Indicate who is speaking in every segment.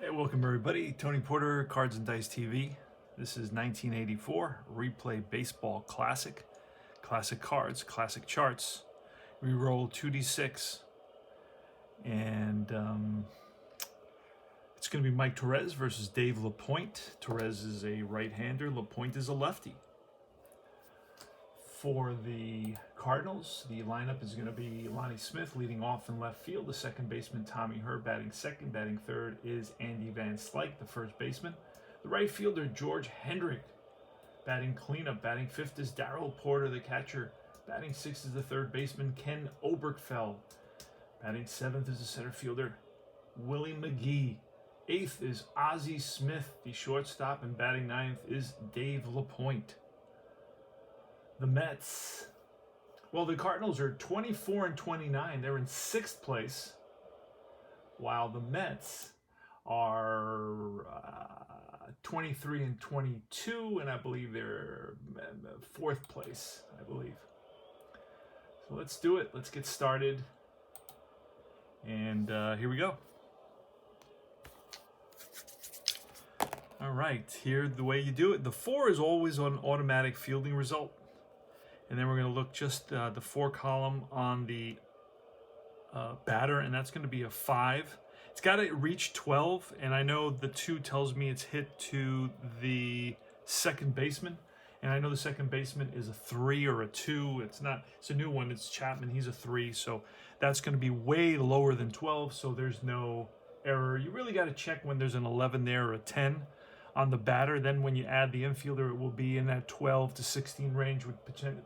Speaker 1: Hey, welcome everybody. Tony Porter, Cards and Dice TV. This is 1984 Replay Baseball Classic. Classic cards, classic charts. We roll 2d6. And it's going to be Mike Torres versus Dave Lapointe. Torres is a right-hander. Lapointe is a lefty. For the Cardinals, the lineup is going to be Lonnie Smith leading off in left field. The second baseman, Tommy Herr, batting second. Batting third is Andy Van Slyke, the first baseman. The right fielder, George Hendrick, batting cleanup. Batting fifth is Darrell Porter, the catcher. Batting sixth is the third baseman, Ken Oberkfell. Batting seventh is the center fielder, Willie McGee. Eighth is Ozzie Smith, the shortstop. And batting ninth is Dave Lapointe. The Mets. Well, the Cardinals are 24-29. They're in sixth place, while the Mets are 23-22, and I believe they're fourth place. I believe. So let's do it. Let's get started. And here we go. All right, here the way you do it. The 4 is always on automatic fielding result. And then we're going to look just the 4 column on the batter, and that's going to be a 5. It's got to reach 12, and I know the 2 tells me it's hit to the second baseman, and I know the second baseman is a 3 or a 2. It's a new one. It's Chapman. He's a 3, so that's going to be way lower than 12, so there's no error. You really got to check when there's an 11 there or a 10 on the batter. Then when you add the infielder, it will be in that 12 to 16 range, which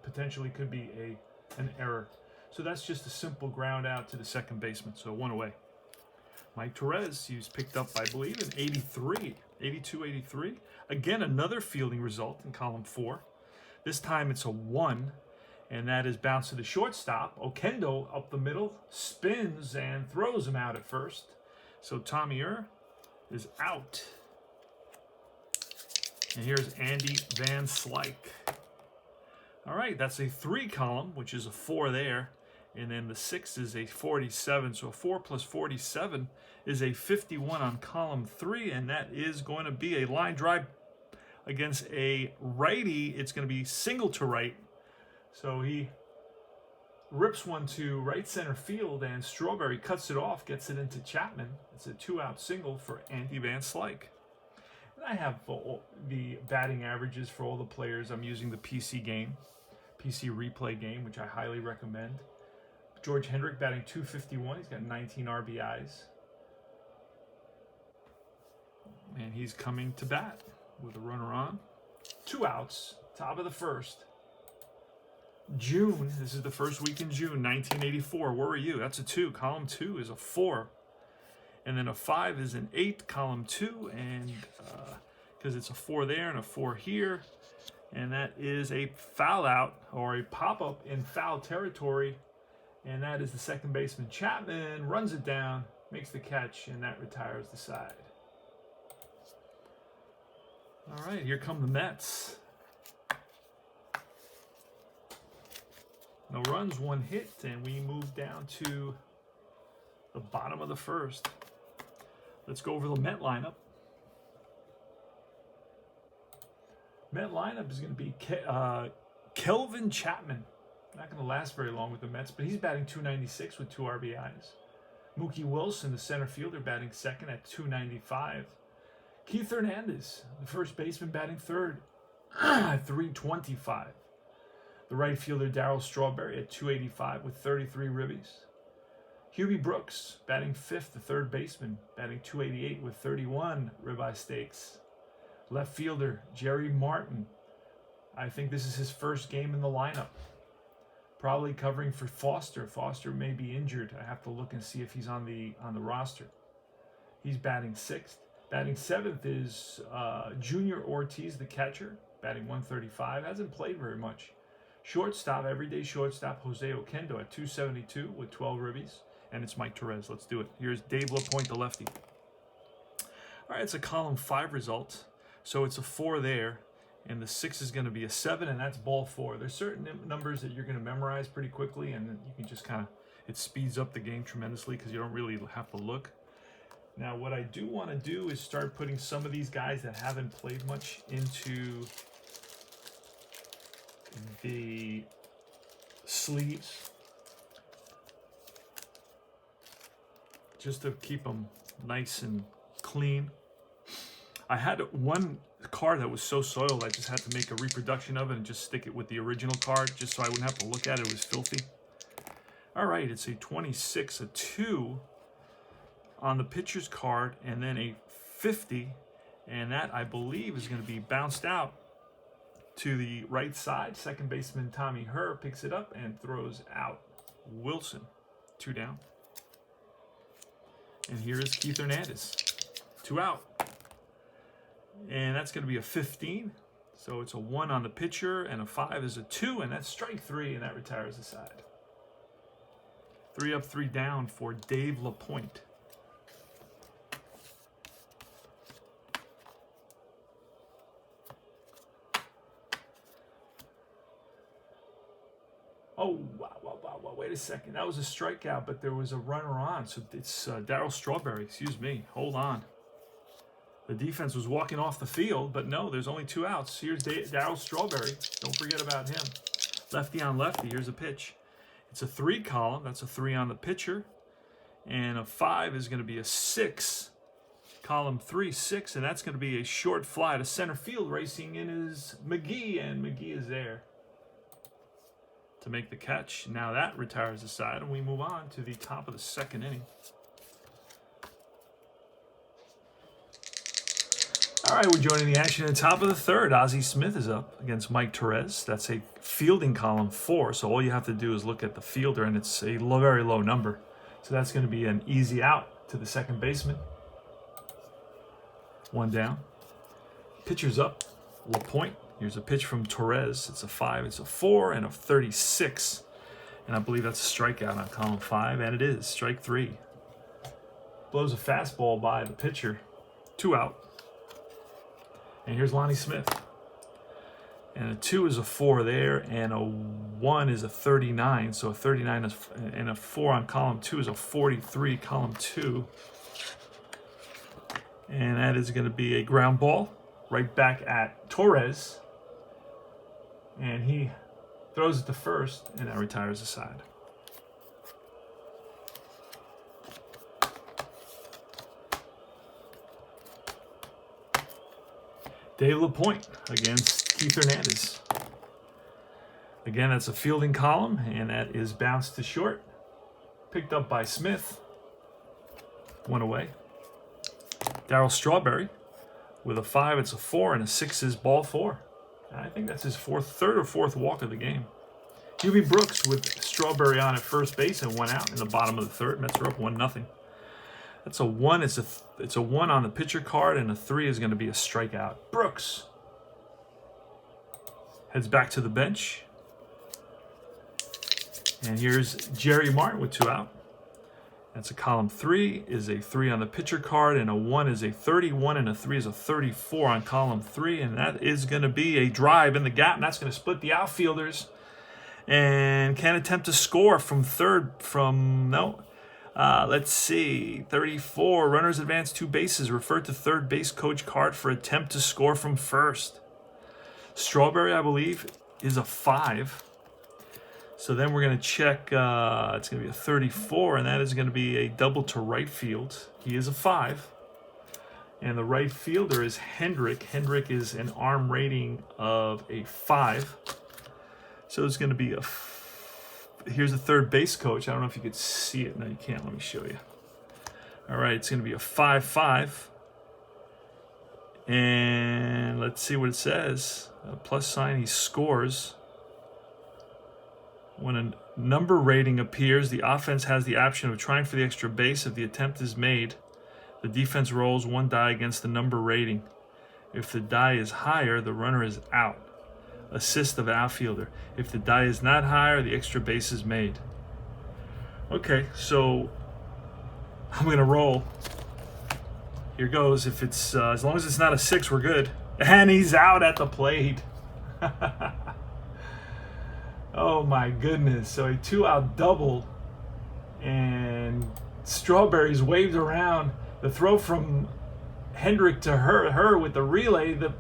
Speaker 1: potentially could be an error. So that's just a simple ground out to the second baseman. So 1 away. Mike Torres, he was picked up, I believe, in 82-83. Again, another fielding result in column 4. This time it's a 1, and that is bounced to the shortstop. Oquendo up the middle, spins and throws him out at first. So Tommy Herr is out. And here's Andy Van Slyke. All right, that's a 3 column, which is a 4 there. And then the 6 is a 47. So 4 plus 47 is a 51 on column 3. And that is going to be a line drive against a righty. It's going to be single to right. So he rips one to right center field, and Strawberry cuts it off, gets it into Chapman. It's a 2-out single for Andy Van Slyke. I have the batting averages for all the players. I'm using the PC replay game, which I highly recommend. George Hendrick batting .251. He's got 19 RBIs. And he's coming to bat with a runner on. 2 outs, top of the first. June, this is the first week in June, 1984. Where were you? That's a 2. Column 2 is a 4. And then a 5 is an 8, column 2, and because it's a 4 there and a 4 here. And that is a foul out, or a pop-up in foul territory. And that is the second baseman, Chapman, runs it down, makes the catch, and that retires the side. All right, here come the Mets. No runs, 1 hit, and we move down to the bottom of the first. Let's go over the Met lineup. Met lineup is going to be Kelvin Chapman. Not going to last very long with the Mets, but he's batting .296 with 2 RBIs. Mookie Wilson, the center fielder, batting second at .295. Keith Hernandez, the first baseman, batting third at .325. The right fielder, Darryl Strawberry, at .285 with 33 ribbies. Hubie Brooks, batting fifth, the third baseman, batting .288 with 31 ribeye steaks. Left fielder, Jerry Martin. I think this is his first game in the lineup. Probably covering for Foster. Foster may be injured. I have to look and see if he's on the roster. He's batting sixth. Batting seventh is Junior Ortiz, the catcher, batting .135. Hasn't played very much. Shortstop, everyday shortstop, Jose Oquendo at .272 with 12 ribbies. And it's Mike Torres. Let's do it. Here's Dave Lapointe, the lefty. All right, it's a column 5 result. So it's a 4 there. And the 6 is going to be a 7, and that's ball 4. There's certain numbers that you're going to memorize pretty quickly, and then you can just kind of, it speeds up the game tremendously because you don't really have to look. Now, what I do want to do is start putting some of these guys that haven't played much into the sleeves, just to keep them nice and clean. I had one card that was so soiled, I just had to make a reproduction of it and just stick it with the original card, just so I wouldn't have to look at it. It was filthy. All right, it's a 26, a 2 on the pitcher's card, and then a 50, and that, I believe, is going to be bounced out to the right side. Second baseman Tommy Herr picks it up and throws out Wilson. 2 down. And here is Keith Hernandez. 2 out. And that's going to be a 15. So it's a 1 on the pitcher, and a 5 is a 2, and that's strike 3, and that retires the side. 3 up, 3 down for Dave LaPointe. Oh, wow, wait a second. That was a strikeout, but there was a runner on. So it's Darryl Strawberry, excuse me. Hold on. The defense was walking off the field, but no, there's only 2 outs. Here's Darryl Strawberry. Don't forget about him. Lefty on lefty. Here's a pitch. It's a 3 column. That's a 3 on the pitcher. And a 5 is going to be a 6. Column 3, 6. And that's going to be a short fly to center field. Racing in is McGee, and McGee is there to make the catch. Now that retires the side, and we move on to the top of the 2nd inning. All right, we're joining the action at the top of the 3rd. Ozzie Smith is up against Mike Torres. That's a fielding column 4, so all you have to do is look at the fielder, and it's a very low number. So that's going to be an easy out to the second baseman. 1 down. Pitcher's up, LaPointe. Here's a pitch from Torres. It's a 5, it's a 4, and a 36. And I believe that's a strikeout on column 5, and it is, strike 3. Blows a fastball by the pitcher. 2 out. And here's Lonnie Smith. And a 2 is a 4 there, and a 1 is a 39. So a 39 is, and a 4 on column 2 is a 43, column 2. And that is going to be a ground ball right back at Torres. And he throws it to first, and that retires the side. Dave LaPointe against Keith Hernandez. Again, that's a fielding column, and that is bounced to short. Picked up by Smith. 1 away. Darryl Strawberry with a 5, it's a 4, and a 6 is ball 4. And I think that's his 3rd or 4th walk of the game. Hubie Brooks with Strawberry on at first base and 1 out in the bottom of the 3rd. Mets are up 1-0. That's a 1. It's a 1 on the pitcher card, and a 3 is going to be a strikeout. Brooks heads back to the bench. And here's Jerry Martin with 2 out. That's a column 3, is a 3 on the pitcher card, and a 1 is a 31, and a 3 is a 34 on column 3, and that is going to be a drive in the gap, and that's going to split the outfielders. And can attempt to score from third let's see, 34. Runners advance 2 bases. Refer to third base coach card for attempt to score from first. Strawberry, I believe, is a 5. So then we're going to check, it's going to be a 34, and that is going to be a double to right field. He is a 5. And the right fielder is Hendrick. Hendrick is an arm rating of a 5. So it's going to be here's the third base coach. I don't know if you could see it. No, you can't. Let me show you. All right, it's going to be a 5-5. And let's see what it says. A plus sign, he scores. When a number rating appears, the offense has the option of trying for the extra base. If the attempt is made, the defense rolls 1 die against the number rating. If the die is higher, the runner is out. Assist of outfielder. If the die is not higher, the extra base is made. Okay, so I'm going to roll. Here goes. If it's as long as it's not a 6, we're good. And he's out at the plate. Oh my goodness. So a 2-out double, and Strawberry's waved around, The throw from Hendrick to her with the relay, the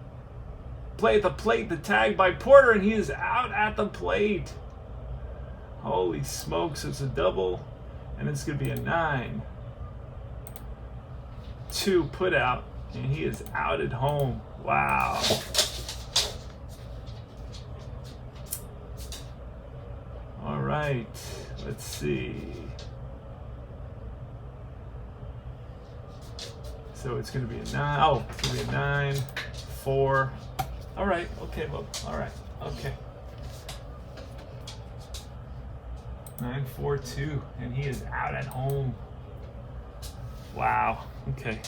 Speaker 1: play at the plate, the tag by Porter, and he is out at the plate. Holy smokes, it's a double, and it's going to be a 9-2 put out, and he is out at home. Wow. All right, let's see. So it's going to be a 9. Oh, it's going to be a 9-4. All right. Okay, well, all right. Okay. 9-4-2, and he is out at home. Wow. Okay.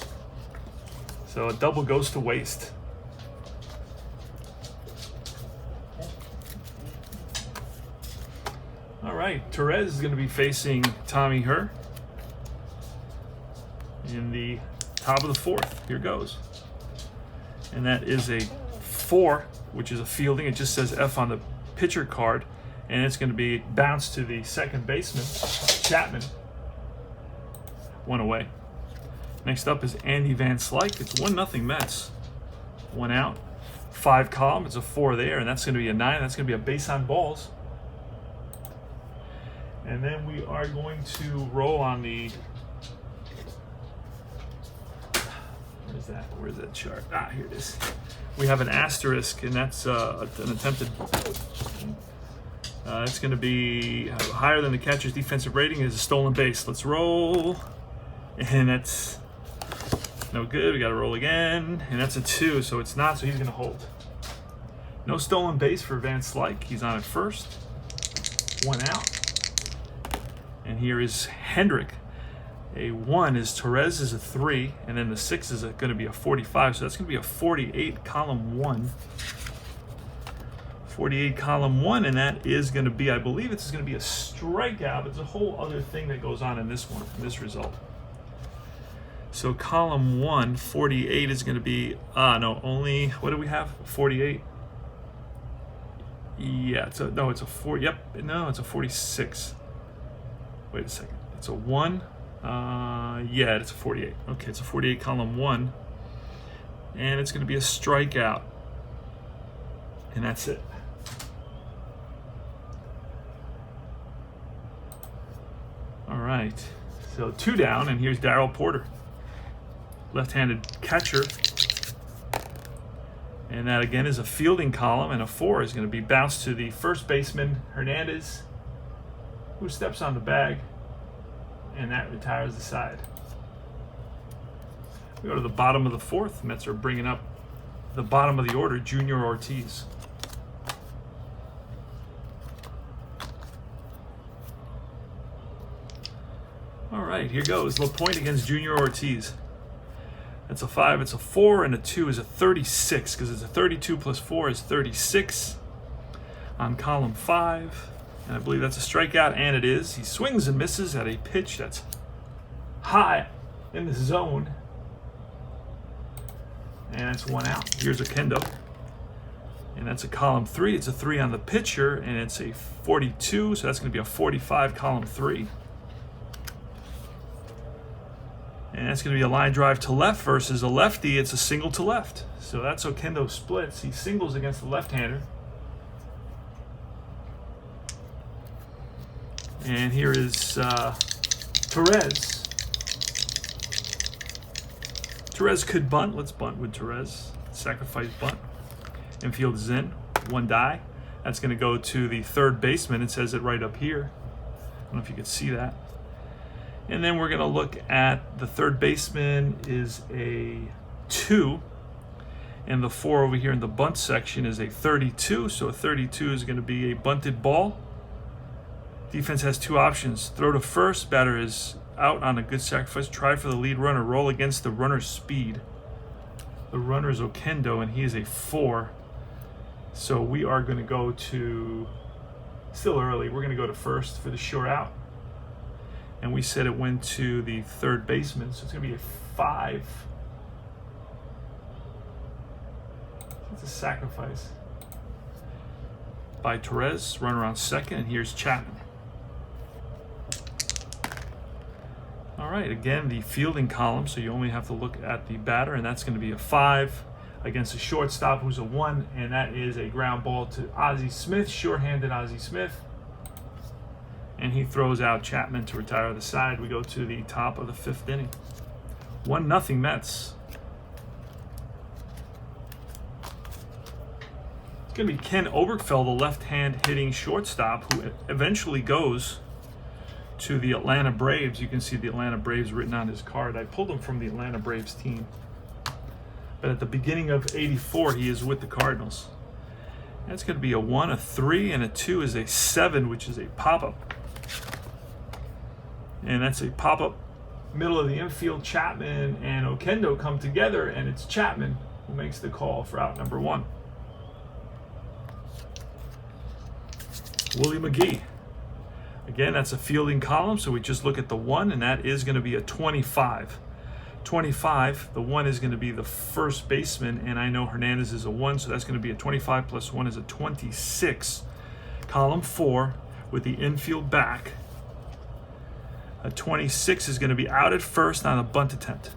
Speaker 1: So a double goes to waste. All right. Torres is going to be facing Tommy Herr in the top of the 4th. Here goes. And that is a 4, which is a fielding. It just says F on the pitcher card. And it's going to be bounced to the second baseman, Chapman. 1 away. Next up is Andy Van Slyke. It's 1-0 Mets. 1 out. 5 column. It's a 4 there, and that's going to be a 9. That's going to be a base on balls. And then we are going to roll on the... Where's that chart? Ah, here it is. We have an asterisk, and that's an attempted... it's going to be higher than the catcher's defensive rating is a stolen base. Let's roll. And that's no good. We got to roll again. And that's a 2, so it's not, so he's going to hold. No stolen base for Van Slyke. He's on at first. 1 out. And here is Hendrick. A 1 is Torres is a 3, and then the 6 is going to be a 45, so that's going to be a 48 column 1. 48 column 1, and that is going to be, I believe it's going to be a strikeout, but there's a whole other thing that goes on in this one, in this result. So column 1, 48 is going to be, no, only, what do we have? 48? Yeah, it's a 4, yep, no, it's a 46. Wait a second, it's a 1. Yeah, it's a 48. Okay, it's a 48 column 1. And it's going to be a strikeout. And that's it. All right. So 2 down, and here's Darryl Porter. Left-handed catcher. And that again is a fielding column, and a 4 is going to be bounced to the first baseman, Hernandez, who steps on the bag. And that retires the side. We go to the bottom of the 4th. Mets are bringing up the bottom of the order, Junior Ortiz. All right, here goes. LaPointe against Junior Ortiz. That's a 5, it's a 4, and a 2 is a 36, because it's a 32 plus 4 is 36 on column 5. And I believe that's a strikeout, and it is. He swings and misses at a pitch that's high in the zone. And it's 1 out. Here's Oquendo. And that's a column 3. It's a 3 on the pitcher, and it's a 42, so that's going to be a 45 column 3. And that's going to be a line drive to left versus a lefty. It's a single to left. So that's Oquendo splits. He singles against the left-hander. And here is Torres. Torres could bunt. Let's bunt with Torres. Sacrifice bunt. Infield is in. 1 die. That's going to go to the third baseman. It says it right up here. I don't know if you can see that. And then we're going to look at the third baseman is a 2. And the 4 over here in the bunt section is a 32. So a 32 is going to be a bunted ball. Defense has 2 options. Throw to first. Batter is out on a good sacrifice. Try for the lead runner. Roll against the runner's speed. The runner is Oquendo, and he is a 4. So we are going to go to, still early, we're going to go to first for the short out. And we said it went to the third baseman, so it's going to be a 5. It's a sacrifice by Torres. Runner on second, and here's Chapman. All All right, again, the fielding column, so you only have to look at the batter, and that's going to be a 5 against a shortstop who's a 1, and that is a ground ball to Ozzie Smith, shorthanded Ozzie Smith. And he throws out Chapman to retire the side. We go to the top of the 5th inning. 1-0 Mets. It's going to be Ken Oberkfell, the left-hand hitting shortstop, who eventually goes to the Atlanta Braves. You can see the Atlanta Braves written on his card. I pulled him from the Atlanta Braves team. But at the beginning of '84, he is with the Cardinals. That's going to be a 1, a 3, and a 2 is a 7, which is a pop-up. And that's a pop-up middle of the infield. Chapman and Oquendo come together, and it's Chapman who makes the call for out number 1. Willie McGee. Again, that's a fielding column, so we just look at the 1, and that is going to be a 25. 25, the 1 is going to be the first baseman, and I know Hernandez is a 1, so that's going to be a 25 plus 1 is a 26. Column 4 with the infield back. A 26 is going to be out at first on a bunt attempt.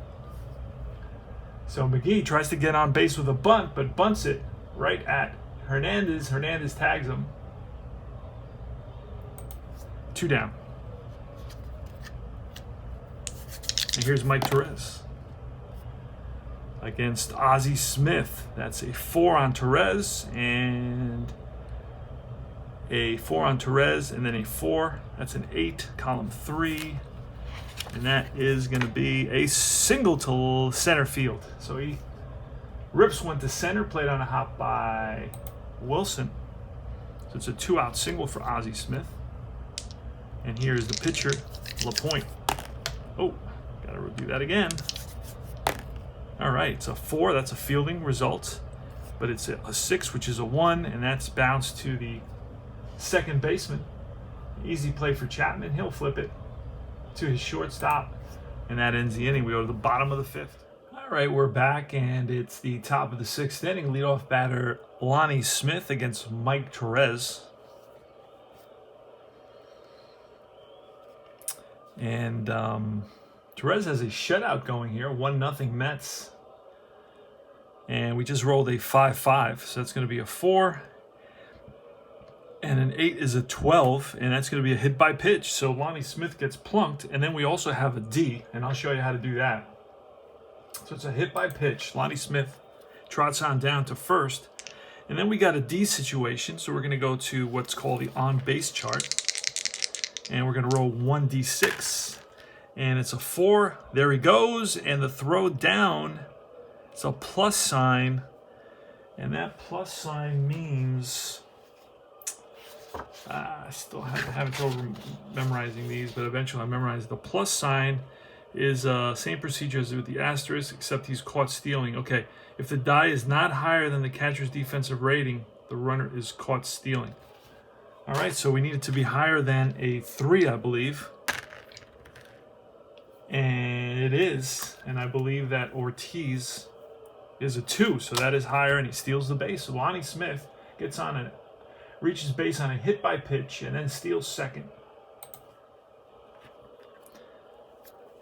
Speaker 1: So McGee tries to get on base with a bunt, but bunts it right at Hernandez. Hernandez tags him. 2 down. And here's Mike Torrez against Ozzie Smith. That's a 4 on Torrez and a 4 on Torrez, and then a 4. That's an 8, column 3. And that is going to be a single to center field. So he rips one to center, played on a hop by Wilson. So it's a 2-out single for Ozzie Smith. And here's the pitcher, LaPointe. Oh, gotta do that again. All right, it's a 4, that's a fielding result. But it's a 6, which is a 1, and that's bounced to the second baseman. Easy play for Chapman. He'll flip it to his shortstop, and that ends the inning. We go to the bottom of the 5th. All right, we're back, and it's the top of the 6th inning. Leadoff batter Lonnie Smith against Mike Torrez. And Torrez has a shutout going here, 1-0 Mets. And we just rolled a 5-5, so that's going to be a 4. And an 8 is a 12, and that's going to be a hit by pitch. So Lonnie Smith gets plunked, and then we also have a D, and I'll show you how to do that. So it's a hit by pitch. Lonnie Smith trots on down to first, and then we got a D situation, so we're going to go to what's called the on-base chart. And we're going to roll 1d6, and it's a 4. There he goes, and the throw down, it's a plus sign, and that plus sign means I still haven't trouble memorizing these, but eventually I memorized the plus sign is same procedure as with the asterisk, except he's caught stealing. Okay, if the die is not higher than the catcher's defensive rating, the runner is caught stealing. All right, so we need it to be higher than a 3, I believe. And it is. And I believe that Ortiz is a 2, so that is higher, and he steals the base. So Lonnie Smith gets on it, reaches base on a hit by pitch, and then steals second.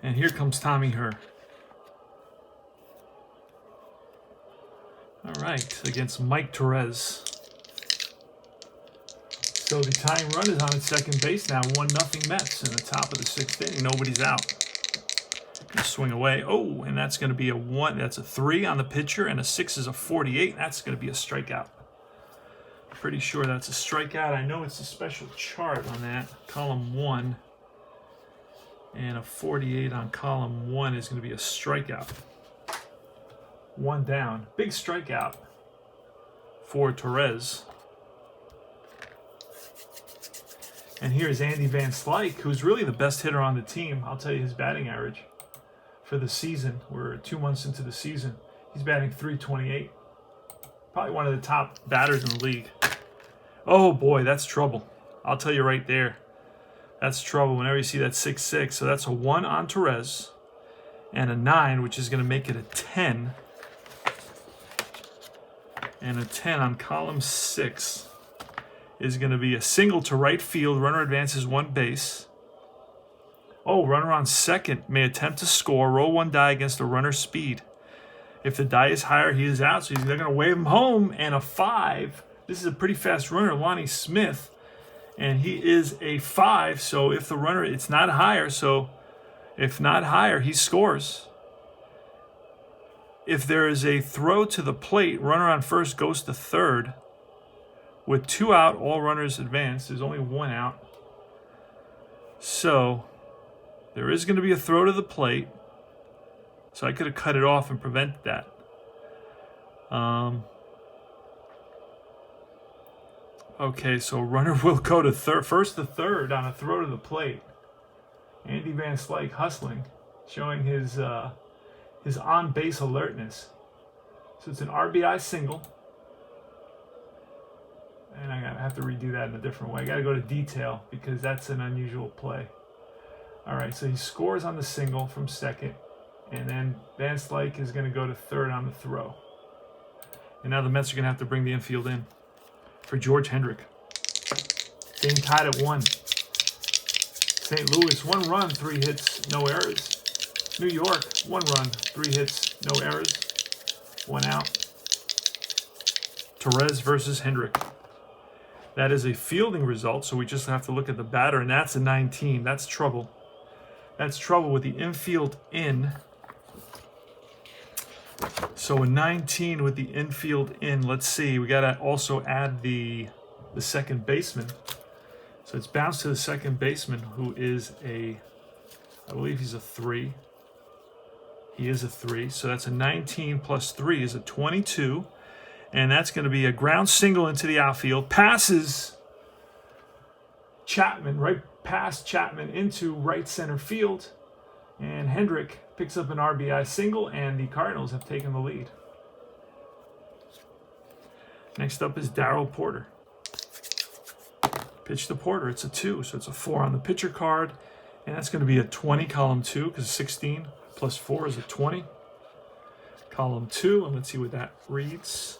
Speaker 1: And here comes Tommy Herr. All right, against Mike Torrez. So the tying run is on its second base now, 1-0 Mets in the top of the 6th inning. Nobody's out. Gonna swing away. Oh, and that's going to be a 1. That's a 3 on the pitcher, and a 6 is a 48. That's going to be a strikeout. Pretty sure that's a strikeout. I know it's a special chart on that. Column 1. And a 48 on column 1 is going to be a strikeout. 1 down. Big strikeout for Torrez. And here's Andy Van Slyke, who's really the best hitter on the team. I'll tell you his batting average for the season. We're 2 months into the season. He's batting .328. Probably one of the top batters in the league. Oh boy, that's trouble. I'll tell you right there. That's trouble whenever you see that 6-6. So that's a 1 on Torrez and a 9, which is going to make it a 10. And a 10 on column 6 is going to be a single to right field. Runner advances 1 base. Oh, runner on second may attempt to score. Roll one die against the runner's speed. If the die is higher, he is out. So they're going to wave him home. And a 5. This is a pretty fast runner, Lonnie Smith. And he is a 5. So if the runner, it's not higher. So if not higher, he scores. If there is a throw to the plate, runner on first goes to third. With 2 out, all runners advance. There's only 1 out. So there is going to be a throw to the plate. So I could have cut it off and prevented that. Okay, so runner will go to first to third on a throw to the plate. Andy Van Slyke hustling, showing his on-base alertness. So it's an RBI single. And I'm going to have to redo that in a different way. I got to go to detail because that's an unusual play. All right, so he scores on the single from second. And then Van Slyke is going to go to third on the throw. And now the Mets are going to have to bring the infield in for George Hendrick. Game tied at 1. St. Louis, 1 run, 3 hits, no errors. New York, 1 run, 3 hits, no errors, 1 out. Torres versus Hendrick. That is a fielding result, so we just have to look at the batter, and that's a 19. That's trouble. That's trouble with the infield in. So a 19 with the infield in. Let's see. We got to also add the second baseman. So it's bounced to the second baseman, who is I believe he's a 3. He is a 3. So that's a 19 plus 3 is a 22. And that's going to be a ground single into the outfield. Passes Chapman, right past Chapman into right center field. And Hendrick picks up an RBI single, and the Cardinals have taken the lead. Next up is Darryl Porter. Pitch to Porter. It's a 2, so it's a 4 on the pitcher card. And that's going to be a 20, column 2, because 16 plus 4 is a 20. Column 2, and let's see what that reads.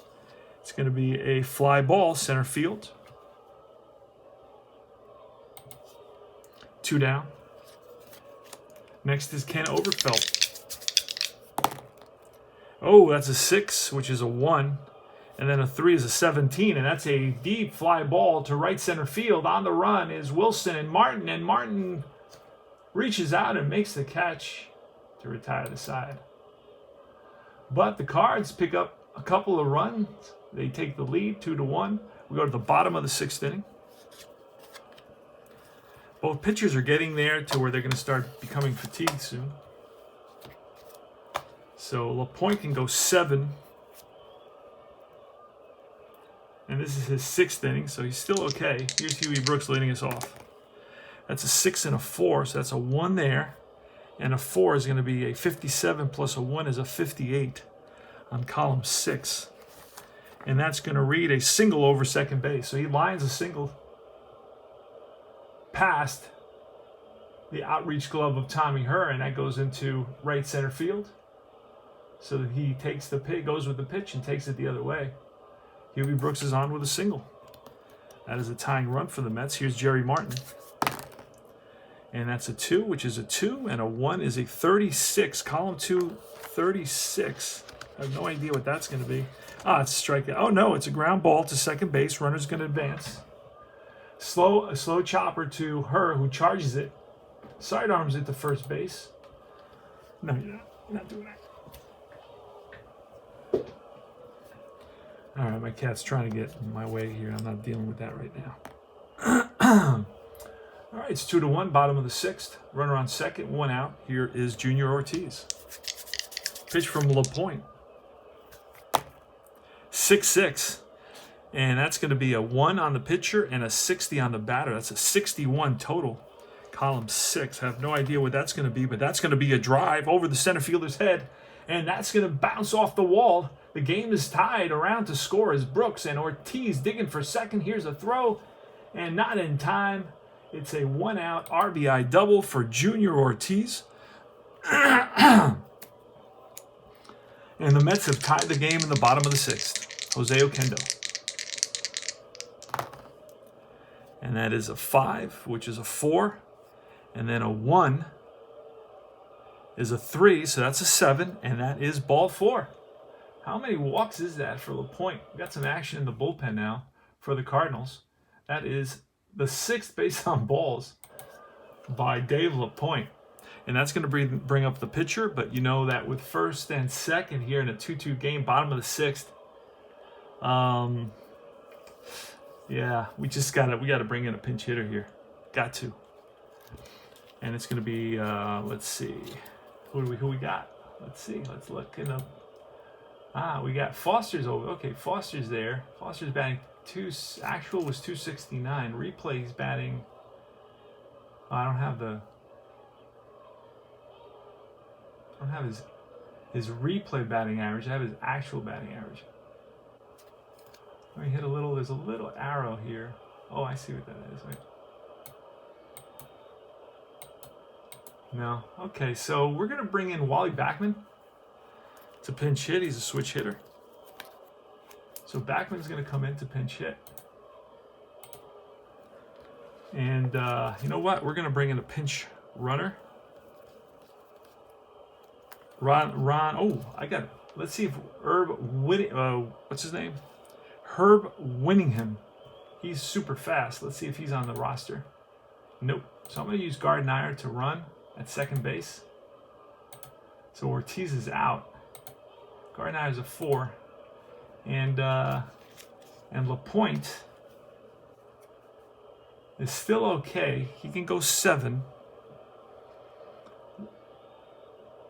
Speaker 1: It's going to be a fly ball, center field. 2 down. Next is Ken Overfelt. Oh, that's a 6, which is a 1. And then a 3 is a 17. And that's a deep fly ball to right center field. On the run is Wilson and Martin. And Martin reaches out and makes the catch to retire the side. But the Cards pick up a couple of runs. They take the lead 2-1. We go to the bottom of the 6th inning. Both pitchers are getting there to where they're going to start becoming fatigued soon. So LaPointe can go 7. And this is his 6th inning, so he's still okay. Here's Huey Brooks leading us off. That's a 6 and a 4, so that's a 1 there. And a 4 is going to be a 57 plus a 1 is a 58 on column 6. And that's going to read a single over second base. So he lines a single past the outreach glove of Tommy Herr, and that goes into right center field. So that he takes the pitch, goes with the pitch, and takes it the other way. Huey Brooks is on with a single. That is a tying run for the Mets. Here's Jerry Martin. And that's a 2, which is a 2, and a 1 is a 36. Column 2, 36. I have no idea what that's going to be. It's a strikeout. Oh, no, it's a ground ball to second base. Runner's going to advance. A slow chopper to Herr, who charges it. Sidearms it to first base. No, you're not. You're not doing that. All right, my cat's trying to get in my way here. I'm not dealing with that right now. All right, it's 2-1, bottom of the 6th. Runner on second, 1 out. Here is Junior Ortiz. Pitch from LaPointe. 6-6. And that's going to be a 1 on the pitcher and a 60 on the batter. That's a 61 total. Column 6. I have no idea what that's going to be, but that's going to be a drive over the center fielder's head. And that's going to bounce off the wall. The game is tied. Around to score is Brooks, and Ortiz digging for second. Here's a throw, and not in time. It's a 1-out RBI double for Junior Ortiz. And the Mets have tied the game in the bottom of the 6th. Jose Oquendo. And that is a 5, which is a 4. And then a 1, is a 3, so that's a 7, and that is ball 4. How many walks is that for LaPointe? We got some action in the bullpen now for the Cardinals. That is the 6th base on balls by Dave LaPointe. And that's going to bring up the pitcher, but you know that with first and second here in a 2-2 game, bottom of the 6th, yeah, we gotta bring in a pinch hitter here. Got to. And it's going to be, let's see, who we got? Let's see, let's look in the, we got Foster's over. Okay, Foster's there. Foster's batting actual was 269. Replay he's batting, I don't have his replay batting average. I have his actual batting average. Let me hit there's a little arrow here. Oh, I see what that is. Wait. No. Okay, so we're going to bring in Wally Backman to pinch hit. He's a switch hitter. So Backman's going to come in to pinch hit. And you know what? We're going to bring in a pinch runner. Let's see if what's his name? Herb Winningham. He's super fast. Let's see if he's on the roster. Nope. So I'm going to use Gardner to run at second base. So Ortiz is out. Gardner is a 4. And LaPointe is still okay. He can go 7.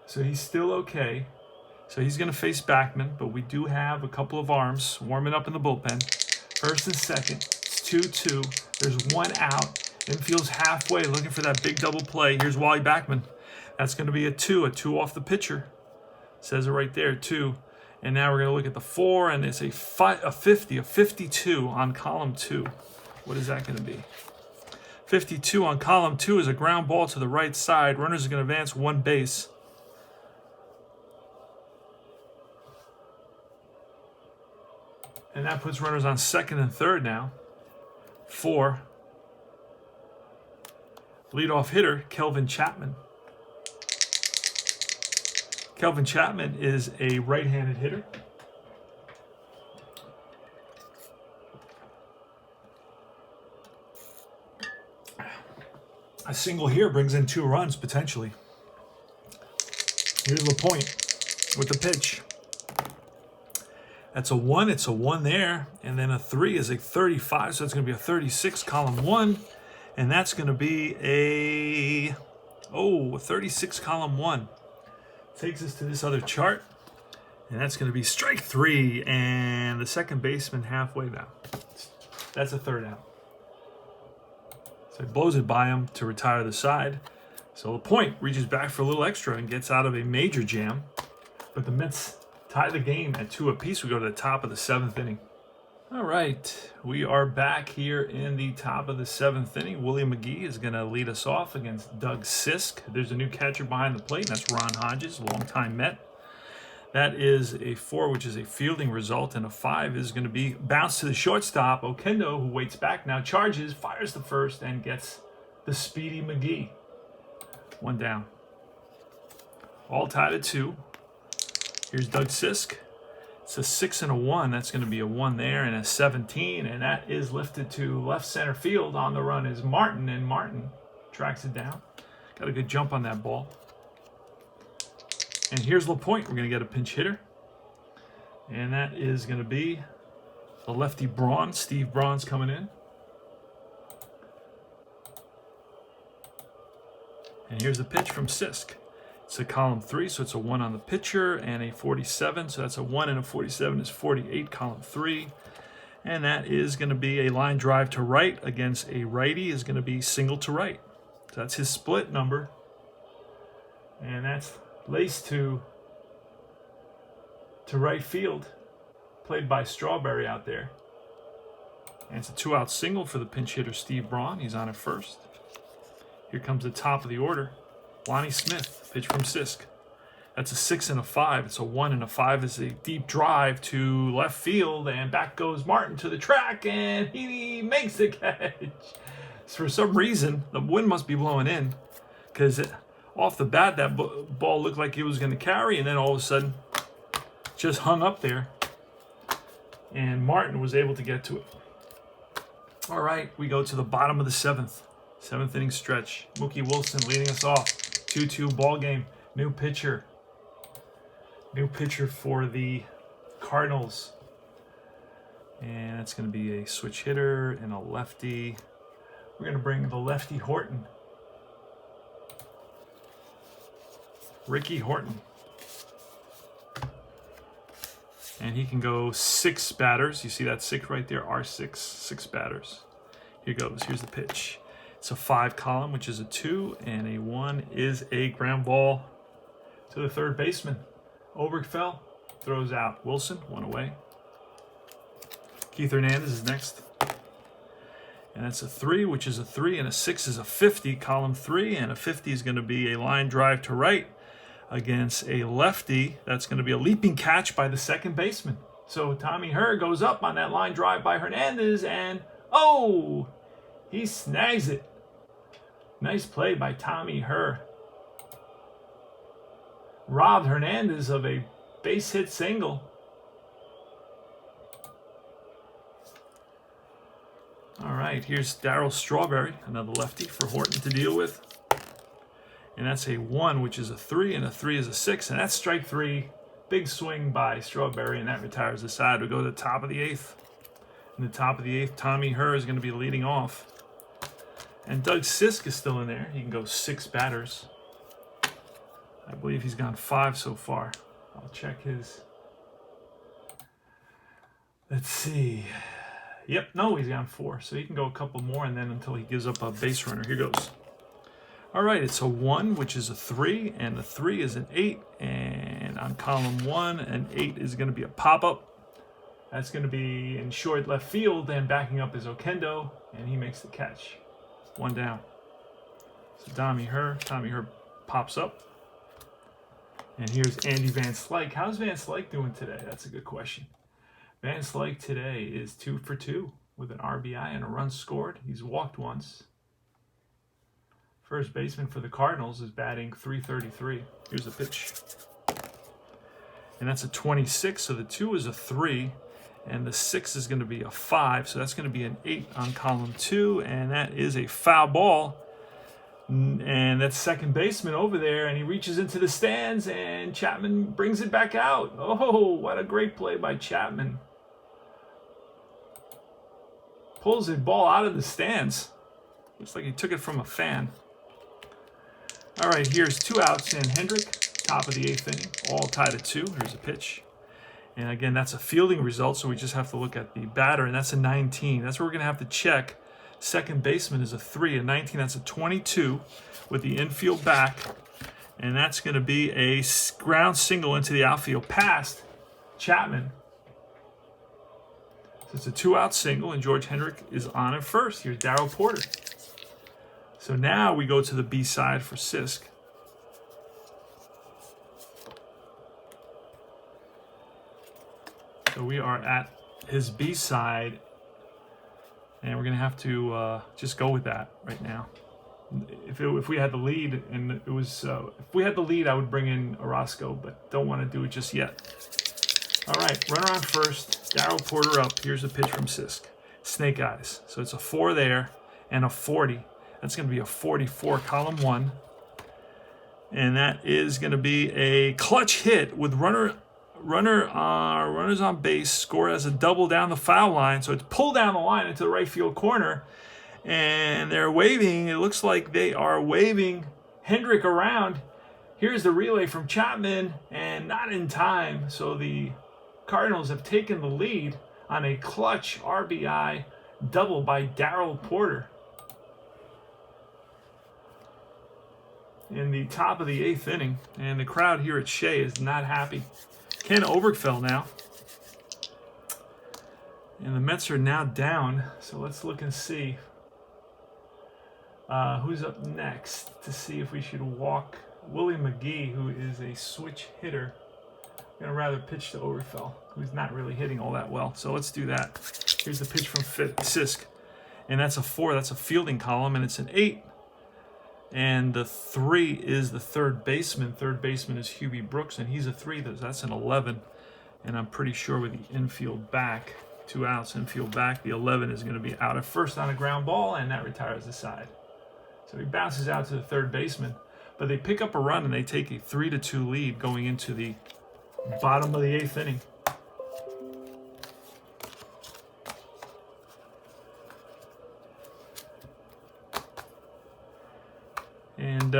Speaker 1: So he's still okay. So he's going to face Backman, but we do have a couple of arms warming up in the bullpen. First and second. It's 2-2. There's 1 out. Infield's halfway looking for that big double play. Here's Wally Backman. That's going to be a 2 off the pitcher. Says it right there, 2. And now we're going to look at the 4, and it's a 52 on column 2. What is that going to be? 52 on column 2 is a ground ball to the right side. Runners are going to advance 1 base. And that puts runners on second and third now. 4. Leadoff hitter, Kelvin Chapman. Kelvin Chapman is a right-handed hitter. A single here brings in 2 runs, potentially. Here's LaPointe with the pitch. That's a 1. It's a 1 there. And then a 3 is a 35. So it's going to be a 36, column 1. And that's going to be a 36, column 1. Takes us to this other chart. And that's going to be strike 3. And the second baseman halfway down. That's a 3rd out. So he blows it by him to retire the side. So LaPointe reaches back for a little extra and gets out of a major jam. But the Mets tie the game at 2 apiece. We go to the top of the 7th inning. All right, we are back here in the top of the 7th inning. William McGee is going to lead us off against Doug Sisk. There's a new catcher behind the plate, and that's Ron Hodges, longtime Met. That is a 4, which is a fielding result, and a 5 is going to be bounced to the shortstop. Okendo, who waits back now, charges, fires the first, and gets the speedy McGee. 1 down. All tied at 2. Here's Doug Sisk. It's a 6 and a 1. That's going to be a 1 there and a 17. And that is lifted to left center field. On the run is Martin, and Martin tracks it down. Got a good jump on that ball. And here's LaPointe. We're going to get a pinch hitter. And that is going to be the lefty Braun. Steve Braun's coming in. And here's the pitch from Sisk. It's a column 3, so it's a 1 on the pitcher, and a 47. So that's a 1 and a 47 is 48, column 3. And that is going to be a line drive to right against a righty is going to be single to right. So that's his split number. And that's laced to right field, played by Strawberry out there. And it's a 2-out single for the pinch hitter Steve Braun. He's on at first. Here comes the top of the order. Lonnie Smith, pitch from Sisk. That's a 6 and a 5. It's a 1 and a 5 is a deep drive to left field, and back goes Martin to the track, and he makes the catch. So for some reason, the wind must be blowing in, because off the bat, that ball looked like it was going to carry, and then all of a sudden, just hung up there. And Martin was able to get to it. All right, we go to the bottom of the seventh inning stretch. Mookie Wilson leading us off. 2-2 ball game. New pitcher for the Cardinals. And it's going to be a switch hitter and a lefty. We're going to bring the lefty Horton. Ricky Horton. And he can go 6 batters. You see that 6 right there? R6, 6 batters. Here goes. Here's the pitch. It's a 5 column, which is a 2, and a 1 is a ground ball to the third baseman. Oberkfell throws out. Wilson, 1 away. Keith Hernandez is next. And that's a 3, which is a 3, and a 6 is a 50, column 3, and a 50 is going to be a line drive to right against a lefty. That's going to be a leaping catch by the second baseman. So Tommy Herr goes up on that line drive by Hernandez, and oh, he snags it. Nice play by Tommy Herr. Robbed Hernandez of a base hit single. All right, here's Darryl Strawberry, another lefty for Horton to deal with. And that's a 1, which is a 3, and a 3 is a 6, and that's strike 3. Big swing by Strawberry, and that retires the side. We go to the top of the 8th. In the top of the 8th, Tommy Herr is going to be leading off. And Doug Sisk is still in there. He can go 6 batters. I believe he's gone 5 so far. I'll check his. Let's see. Yep, no, he's gone 4. So he can go a couple more, and then until he gives up a base runner. Here goes. All right, it's a 1, which is a 3, and the 3 is an 8. And on column 1, an 8 is going to be a pop-up. That's going to be in short left field, and backing up is Oquendo, and he makes the catch. 1 down. So Tommy Herr pops up. And here's Andy Van Slyke. How's Van Slyke doing today? That's a good question. Van Slyke today is 2 for 2 with an RBI and a run scored. He's walked once. First baseman for the Cardinals is batting .333. Here's the pitch. And that's a 26, so the 2 is a 3, and the 6 is going to be a 5, so that's going to be an 8 on column 2, and that is a foul ball. And that's second baseman over there, and he reaches into the stands, and Chapman brings it back out. Oh, what a great play by Chapman. Pulls the ball out of the stands. Looks like he took it from a fan. All right, here's 2 outs, and Hendrick, top of the 8th inning, all tied at 2. Here's a pitch. And again, that's a fielding result, so we just have to look at the batter, and that's a 19. That's where we're going to have to check. Second baseman is a 3, a 19, that's a 22 with the infield back. And that's going to be a ground single into the outfield past Chapman. So it's a 2-out single, and George Hendrick is on at first. Here's Darryl Porter. So now we go to the B side for Sisk. So we are at his B side. And we're going to have to just go with that right now. If we had the lead, and it was if we had the lead, I would bring in Orozco, but don't want to do it just yet. All right, runner on first. Darryl Porter up. Here's a pitch from Sisk. Snake eyes. So it's a 4 there and a 40. That's going to be a 44, column 1. And that is going to be a clutch hit with runners on base, scored as a double down the foul line. So it's pulled down the line into the right field corner, and they're waving. It looks like they are waving Hendrick around. Here's the relay from Chapman, and not in time. So the Cardinals have taken the lead on a clutch RBI double by Darryl Porter. In the top of the 8th inning, and the crowd here at Shea is not happy. Ken Oberkfell now. And the Mets are now down, so let's look and see who's up next to see if we should walk Willie McGee, who is a switch hitter. I'm going to rather pitch to Oberkfell, who's not really hitting all that well. So let's do that. Here's the pitch from Sisk. And that's a 4. That's a fielding column, and it's an 8. And the 3 is the third baseman. Third baseman is Hubie Brooks, and he's a 3. That's an 11. And I'm pretty sure with the infield back, 2 outs, infield back, the 11 is going to be out at first on a ground ball, and that retires the side. So he bounces out to the third baseman. But they pick up a run, and they take a 3-2 lead going into the bottom of the 8th inning. And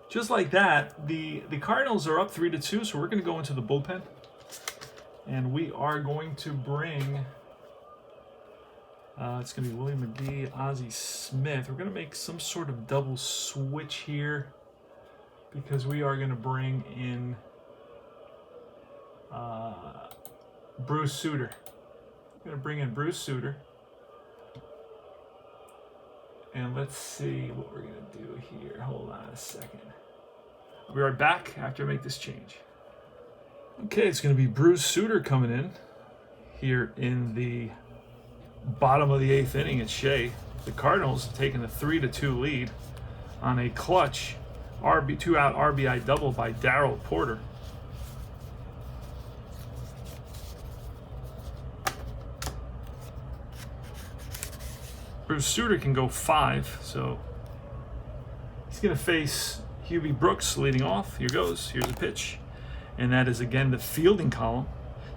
Speaker 1: just like that, the Cardinals are up 3-2, so we're going to go into the bullpen. And we are going to bring, it's going to be Willie McGee, Ozzie Smith. We're going to make some sort of double switch here because we are going to bring in Bruce Sutter. We're going to bring in Bruce Sutter. And let's see what we're going to do here. Hold on a second. I'll be right back after I make this change. Okay, it's going to be Bruce Sutter coming in here in the bottom of the 8th inning at Shea. The Cardinals taking the 3-2 lead on a clutch 2-out RBI double by Darrell Porter. Bruce Sutter can go 5, so he's going to face Hubie Brooks leading off. Here goes. Here's a pitch. And that is, again, the fielding column.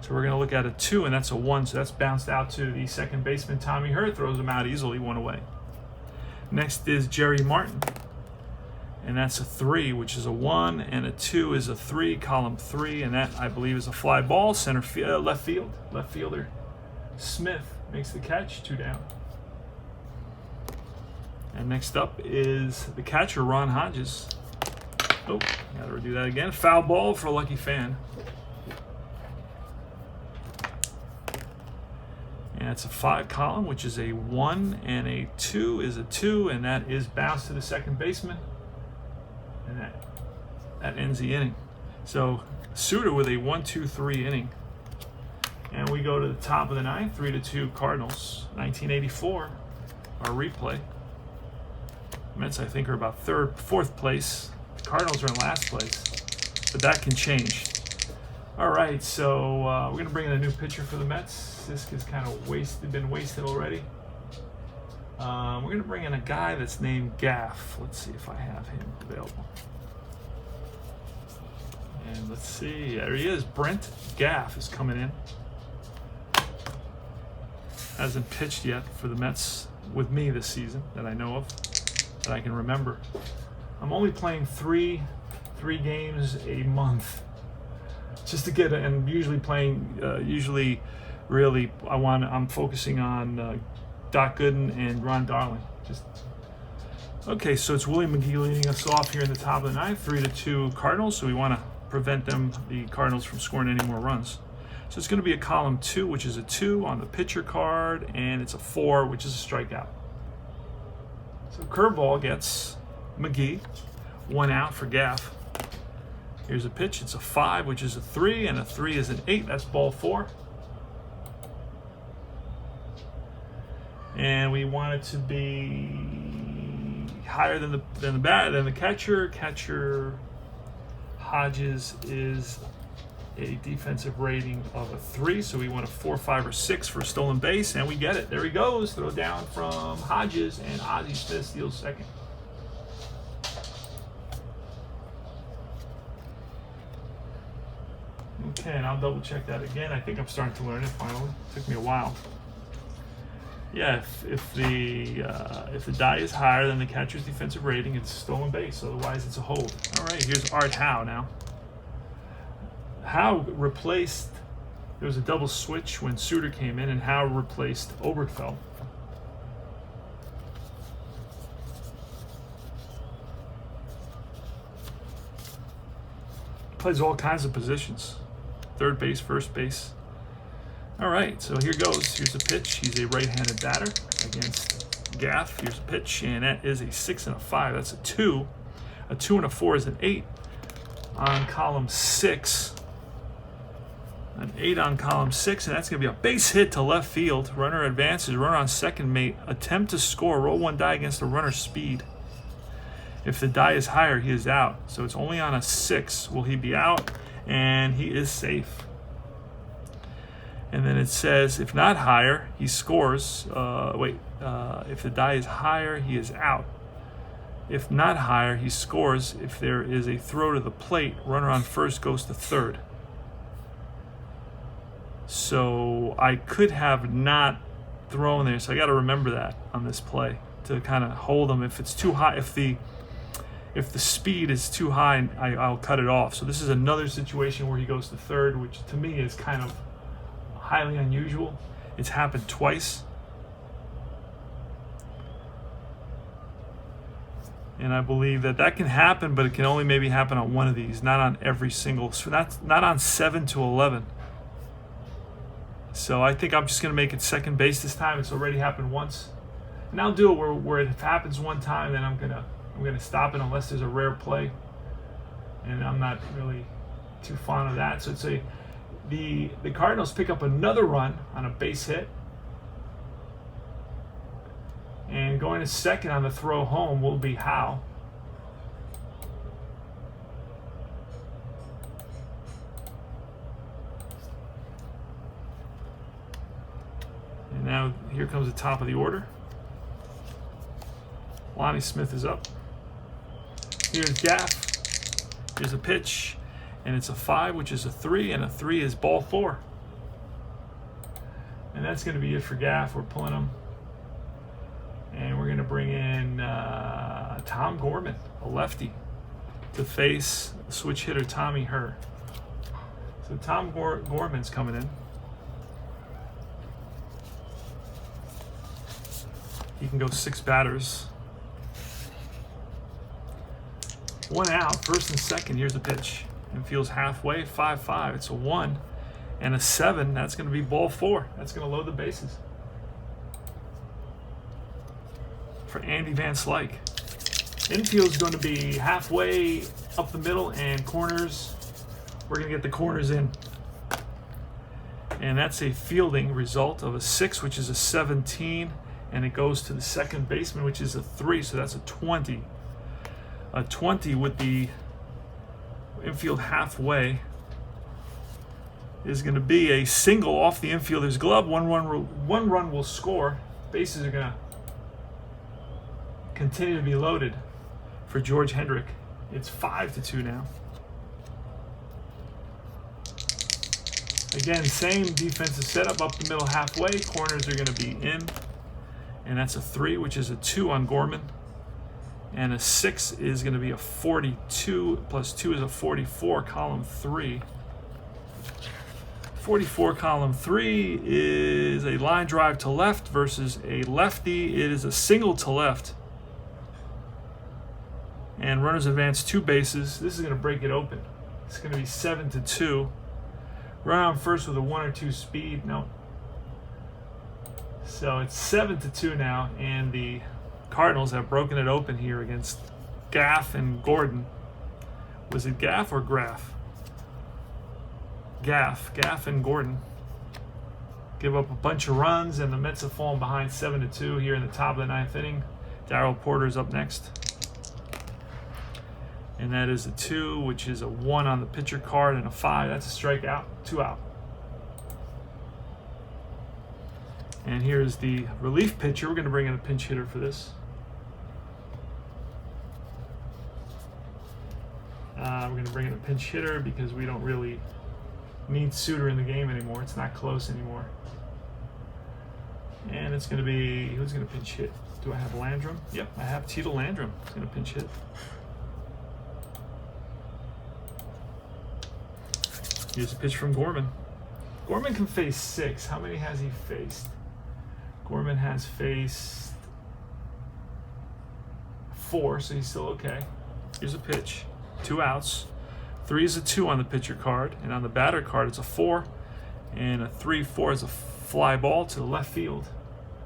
Speaker 1: So we're going to look at a 2, and that's a 1. So that's bounced out to the second baseman, Tommy Hurt. Throws him out easily, 1 away. Next is Jerry Martin. And that's a 3, which is a 1. And a 2 is a 3, column 3. And that, I believe, is a fly ball. Left field. Left fielder Smith makes the catch. 2 down. And next up is the catcher, Ron Hodges. Oh, gotta redo that again. Foul ball for a lucky fan. And it's a 5 column, which is a 1, and a 2 is a 2, and that is bounced to the second baseman. And that ends the inning. So Sutter with a 1-2-3 inning. And we go to the top of the 9th, 3-2 Cardinals. 1984, our replay. Mets, I think, are about fourth place. The Cardinals are in last place, but that can change. All right, so we're going to bring in a new pitcher for the Mets. This is kind of been wasted already. We're going to bring in a guy that's named Gaff. Let's see if I have him available. And let's see, there he is. Brent Gaff is coming in. Hasn't pitched yet for the Mets with me this season that I know of, that I can remember. I'm only playing three games a month, just to get, and usually playing, really, I'm focusing on Doc Gooden and Ron Darling. Okay, so it's Willie McGee leading us off here in the top of the 9th, 3-2 Cardinals. So we want to prevent the Cardinals from scoring any more runs. So it's going to be a column 2, which is a 2 on the pitcher card, and it's a 4, which is a strikeout. So curveball gets McGee, 1 out for Gaff. Here's a pitch. It's a 5, which is a 3, and a 3 is an 8. That's ball 4. And we want it to be higher than the catcher. Catcher Hodges is a defensive rating of a 3, so we want a 4, 5, or 6 for a stolen base, and we get it. There he goes. Throw down from Hodges, and Ozzie Smith steals second. Okay, and I'll double check that again. I think I'm starting to learn it finally. It took me a while. Yeah, if the die is higher than the catcher's defensive rating, it's stolen base. Otherwise, it's a hold. All right, here's Art Howe now. Howe replaced. There was a double switch when Sutter came in, and Howe replaced Oberkfell. Plays all kinds of positions. Third base, first base. All right, so here goes. Here's a pitch. He's a right-handed batter against Gaff. Here's a pitch, and that is a 6 and a 5. That's a 2. A 2 and a 4 is an 8 on column 6. An 8 on column 6, and that's going to be a base hit to left field. Runner advances. Runner on second may attempt to score. Roll 1 die against the runner's speed. If the die is higher, he is out. So it's only on a 6 will he be out, and he is safe. And then it says, if not higher, he scores. If the die is higher, he is out. If not higher, he scores. If there is a throw to the plate, runner on first goes to third. So I could have not thrown there, so I got to remember that on this play to kind of hold them. If it's too high, if the speed is too high, I'll cut it off. So this is another situation where he goes to third, which to me is kind of highly unusual. It's happened twice. And I believe that can happen, but it can only maybe happen on one of these, not on every single, so not on 7 to 11. So I think I'm just going to make it second base this time. It's already happened once. And I'll do it where it happens one time, then I'm gonna stop it unless there's a rare play. And I'm not really too fond of that. So the Cardinals pick up another run on a base hit. And going to second on the throw home will be Howe. And now here comes the top of the order. Lonnie Smith is up. Here's Gaff. Here's a pitch. And it's a 5, which is a 3, and a 3 is ball 4. And that's going to be it for Gaff. We're pulling him. And we're going to bring in Tom Gorman, a lefty, to face switch hitter Tommy Herr. So Tom Gorman's coming in. He can go 6 batters. 1 out, first and second. Here's a pitch. Infield's halfway, 5-5. It's a 1 and a 7. That's going to be ball 4. That's going to load the bases for Andy Van Slyke. Infield's going to be halfway up the middle, and corners, we're going to get the corners in. And that's a fielding result of a 6, which is a 17, and it goes to the second baseman, which is a 3, so that's a 20. A 20 with the infield halfway is going to be a single off the infielder's glove. One run will score. Bases are going to continue to be loaded for George Hendrick. It's 5-2 now. Again, same defensive setup up the middle halfway. Corners are going to be in. And that's a 3, which is a 2 on Gorman. And a 6 is going to be a 42, plus 2 is a 44, column 3. 44, column 3 is a line drive to left versus a lefty. It is a single to left. And runners advance 2 bases. This is going to break it open. It's going to be 7-2. Run on first with a 1 or 2 speed. No. So it's 7-2 now, and the Cardinals have broken it open here against Gaff and Gordon. Was it Gaff or Graff? Gaff and Gordon. Give up a bunch of runs, and the Mets have fallen behind 7-2 here in the top of the 9th inning. Darrell Porter's up next. And that is a 2, which is a 1 on the pitcher card, and a 5. That's a strikeout, 2 out. And here's the relief pitcher. We're going to bring in a pinch hitter for this. We're going to bring in a pinch hitter because we don't really need Suter in the game anymore. It's not close anymore. And it's going to be, who's going to pinch hit? Do I have Landrum? Yep, I have Tito Landrum. He's going to pinch hit. Here's a pitch from Gorman. Gorman can face 6. How many has he faced? Gorman has faced 4, so he's still okay. Here's a pitch. 2 outs. 3 is a 2 on the pitcher card, and on the batter card it's a 4, and a 3-4 is a fly ball to the left field.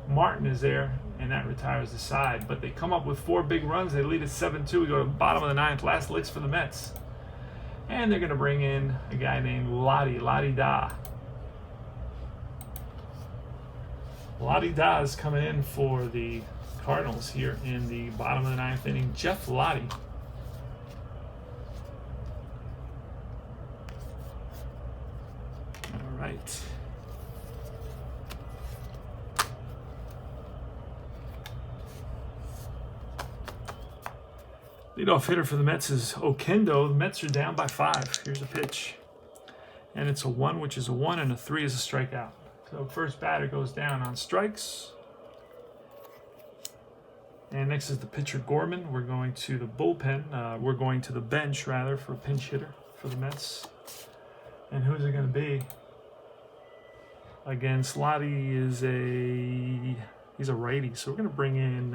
Speaker 1: Martin is there, and that retires the side. But they come up with 4 big runs. They lead at 7-2. We go to the bottom of the 9th. Last licks for the Mets. And they're going to bring in a guy named Lottie Da. Lottie Daz coming in for the Cardinals here in the bottom of the 9th inning. Jeff Lottie. All right. Leadoff hitter for the Mets is Oquendo. The Mets are down by 5. Here's a pitch. And it's a 1, which is a 1, and a 3 is a strikeout. So first batter goes down on strikes. And next is the pitcher Gorman. We're going to the bullpen. We're going to the bench, rather, for a pinch hitter for the Mets. And who's it going to be? Against Lottie is he's a righty. So we're going to bring in,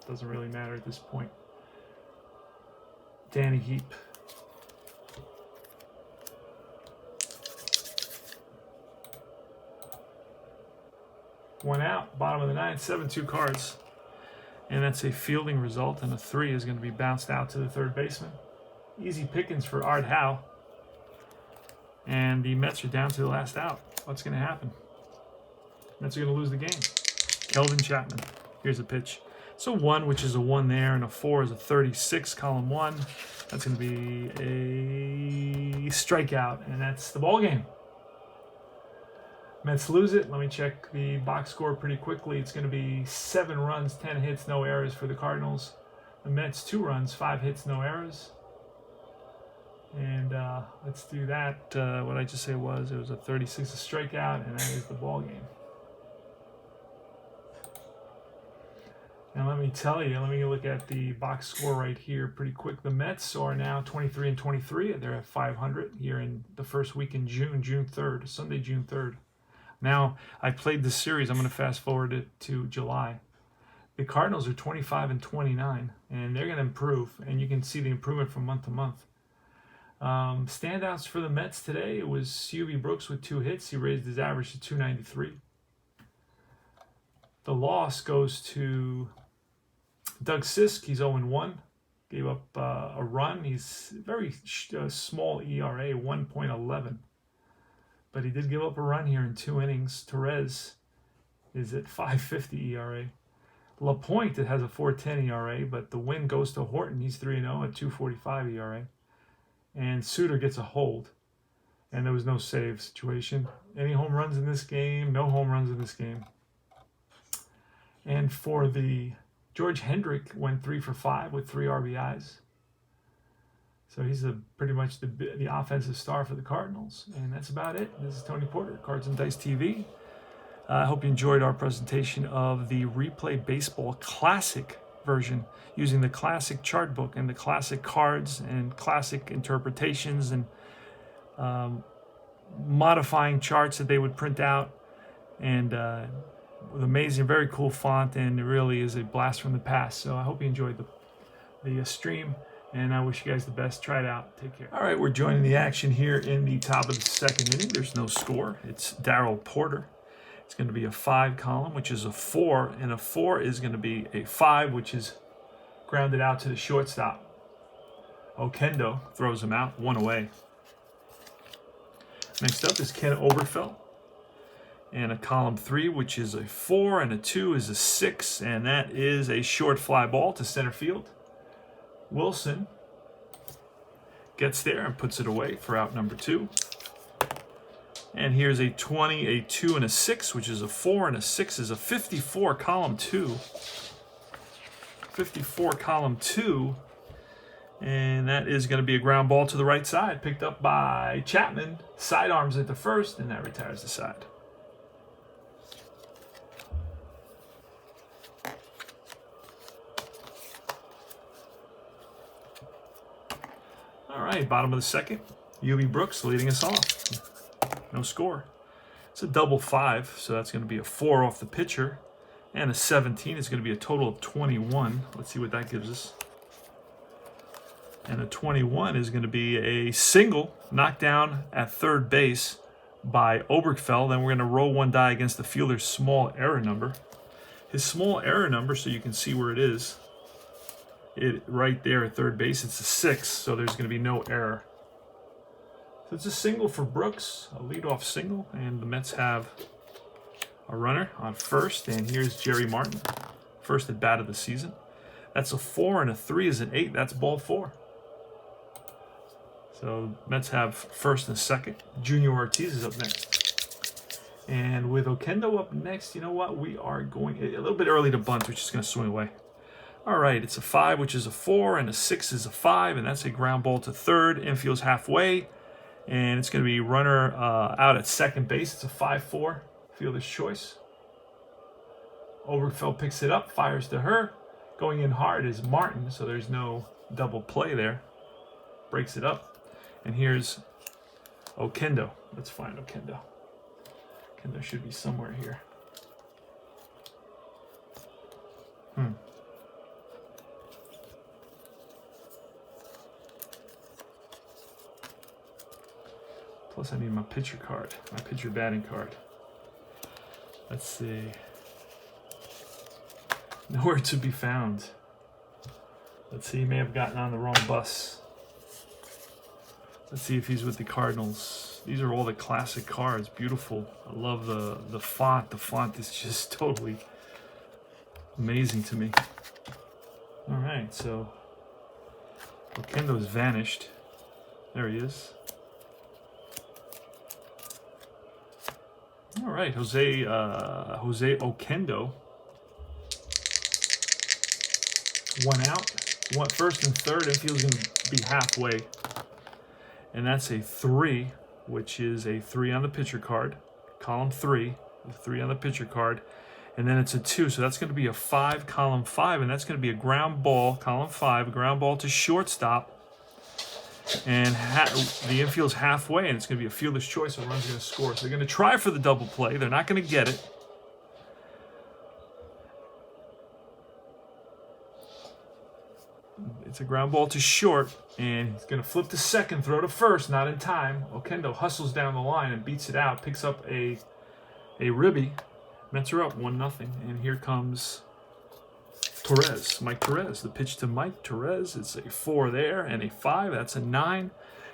Speaker 1: doesn't really matter at this point, Danny Heap. One out, bottom of the 9th, 7-2 cards. And that's a fielding result, and a 3 is going to be bounced out to the third baseman. Easy pickings for Art Howe. And the Mets are down to the last out. What's going to happen? Mets are going to lose the game. Kelvin Chapman. Here's a pitch. So 1, which is a 1 there, and a 4 is a 36, column 1. That's going to be a strikeout, and that's the ball game. Mets lose it. Let me check the box score pretty quickly. It's going to be 7 runs, 10 hits, no errors for the Cardinals. The Mets 2 runs, 5 hits, no errors. And let's do that. What I just say was it was a 36 a strikeout, and that is the ball game. And let me tell you, let me look at the box score right here pretty quick. The Mets are now 23 and 23. They're at 500 here in the first week in June 3rd, Sunday, June 3rd. Now, I played this series. I'm going to fast forward it to July. The Cardinals are 25 and 29, and they're going to improve, and you can see the improvement from month to month. Standouts for the Mets today, it was Hubie Brooks with 2 hits. He raised his average to 293. The loss goes to Doug Sisk. He's 0-1. Gave up a run. He's very small ERA, 1.11. But he did give up a run here in 2 innings. Torres is at 5.50 ERA. LaPointe, it has a 4.10 ERA, but the win goes to Horton. He's 3-0 at 2.45 ERA. And Suter gets a hold. And there was no save situation. Any home runs in this game? No home runs in this game. And for the George Hendrick went 3 for 5 with 3 RBIs. So he's pretty much the offensive star for the Cardinals. And that's about it. This is Tony Porter, Cards and Dice TV. I hope you enjoyed our presentation of the Replay Baseball Classic version using the classic chart book and the classic cards and classic interpretations and modifying charts that they would print out. And with amazing, very cool font, and it really is a blast from the past. So I hope you enjoyed the stream. And I wish you guys the best. Try it out. Take care. All right, we're joining the action here in the top of the 2nd inning. There's no score. It's Darryl Porter. It's going to be a 5 column, which is a 4, and a 4 is going to be a 5, which is grounded out to the shortstop. Oquendo throws him out, 1 away. Next up is Ken Oberfeld. And a column 3, which is a 4, and a 2 is a 6, and that is a short fly ball to center field. Wilson gets there and puts it away for out number 2. And here's a 20, a 2, and a 6, which is a 4, and a 6 is a 54, column 2. 54, column 2. And that is going to be a ground ball to the right side, picked up by Chapman. Sidearms at the first, and that retires the side. All right, bottom of the 2nd. Hubie Brooks leading us off. No score. It's a double 5, so that's going to be a 4 off the pitcher. And a 17 is going to be a total of 21. Let's see what that gives us. And a 21 is going to be a single knocked down at third base by Oberkfell. Then we're going to roll 1 die against the fielder's small error number. His small error number, so you can see where it is, right there at third base, it's a 6, so there's going to be no error. So it's a single for Brooks, a leadoff single, and the Mets have a runner on first, and here's Jerry Martin, first at bat of the season. That's a 4, and a 3 is an 8. That's ball 4. So Mets have first and second. Junior Ortiz is up next. And with Oquendo up next, you know what? We are going a little bit early to bunt, which is going to swing away. All right, it's a 5, which is a 4, and a 6 is a 5, and that's a ground ball to third. Infield's halfway, and it's going to be runner out at second base. It's a 5-4, fielder's choice. Oberkfell picks it up, fires to her. Going in hard is Martin, so there's no double play there. Breaks it up. And here's Oquendo. Let's find Oquendo. Oquendo should be somewhere here. Plus I need my pitcher card, my pitcher batting card. Let's see. Nowhere to be found. Let's see, he may have gotten on the wrong bus. Let's see if he's with the Cardinals. These are all the classic cards. Beautiful. I love the font. The font is just totally amazing to me. All right, so Oquendo's vanished. There he is. All right, Jose Oquendo. 1 out. Went first and third. Infield's going to be halfway. And that's a 3, which is a 3 on the pitcher card. Column 3, a 3 on the pitcher card. And then it's a 2, so that's going to be a 5, column 5. And that's going to be a ground ball, column 5, a ground ball to shortstop. And the infield's halfway, and it's going to be a fielder's choice. So run's going to score. So they're going to try for the double play. They're not going to get it. It's a ground ball to short, and he's going to flip to second, throw to first, not in time. Oquendo hustles down the line and beats it out, picks up a ribby. Mets are up 1-0, and here comes Torres, Mike Torres. The pitch to Mike Torres, it's a 4 there, and a 5, that's a 9,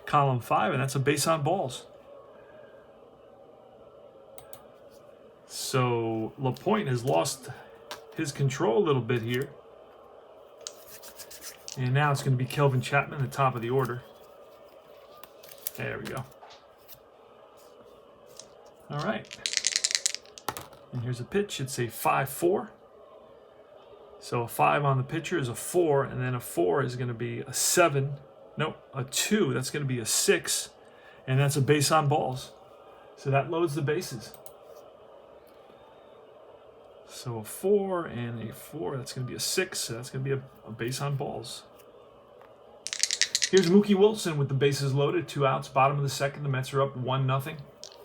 Speaker 1: column 5, and that's a base on balls. So LaPointe has lost his control a little bit here. And now it's going to be Kelvin Chapman, the top of the order. There we go. All right. And here's a pitch. It's a 5-4. So a 5 on the pitcher is a 4, and then a 4 is going to be a 7. Nope, a 2. That's going to be a 6, and that's a base on balls. So that loads the bases. So a 4 and a 4, that's going to be a 6. So that's going to be a base on balls. Here's Mookie Wilson with the bases loaded, 2 outs, bottom of the second. The Mets are up 1-0.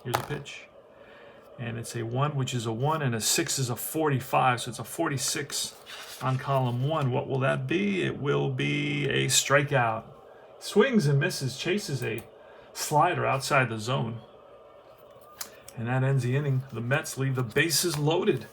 Speaker 1: Here's a pitch. And it's a 1, which is a 1, and a 6 is a 45. So it's a 46 on column 1. What will that be? It will be a strikeout. Swings and misses, chases a slider outside the zone. And that ends the inning. The Mets leave the bases loaded.